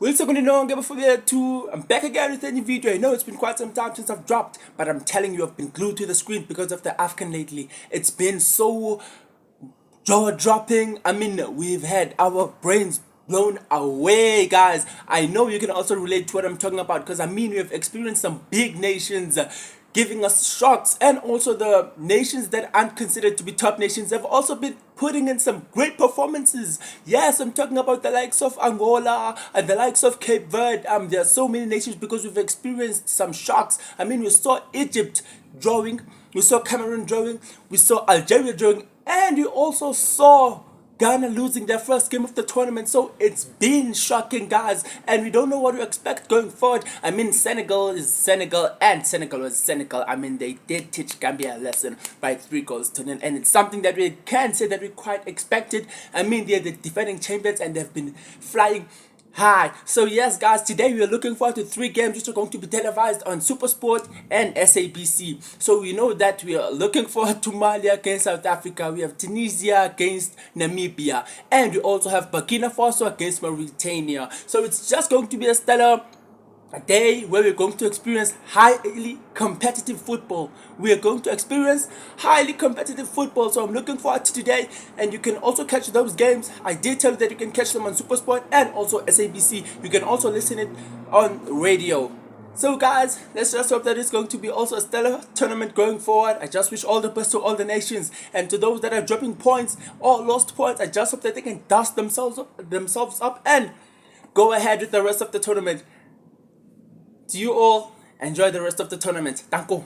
I'm back again with a new video. I know it's been quite some time since I've dropped, but I'm telling you, I've been glued to the screen because of the AFCON lately. It's been so jaw-dropping. We've had our brains blown away, guys. I know you can also relate to what I'm talking about because we have experienced some big nations giving us shocks, and also the nations that aren't considered to be top nations have also been putting in some great performances. Yes, I'm talking about the likes of Angola and the likes of Cape Verde. There are so many nations because we've experienced some shocks. We saw Egypt drawing, we saw Cameroon drawing, we saw Algeria drawing, and we also saw Ghana losing their first game of the tournament. So it's been shocking, guys, and we don't know what to expect going forward. Senegal is Senegal, and Senegal was Senegal. They did teach Gambia a lesson by 3 goals to 0, and it's something that we can say that we quite expected. They're the defending champions and they've been flying high. So yes, guys, today we are looking forward to 3 games which are going to be televised on SuperSport and SABC. So we know that we are looking forward to Mali against South Africa, we have Tunisia against Namibia, and we also have Burkina Faso against Mauritania. So it's just going to be a stellar day where we're going to experience highly competitive football. We are going to experience highly competitive football. So I'm looking forward to today, and you can also catch those games. I did tell you that you can catch them on SuperSport and also SABC. You can also listen it on radio. So guys, let's just hope that it's going to be also a stellar tournament going forward. I just wish all the best to all the nations, and to those that are dropping points or lost points, I just hope that they can dust themselves up and go ahead with the rest of the tournament. To you all, enjoy the rest of the tournament. Thank you.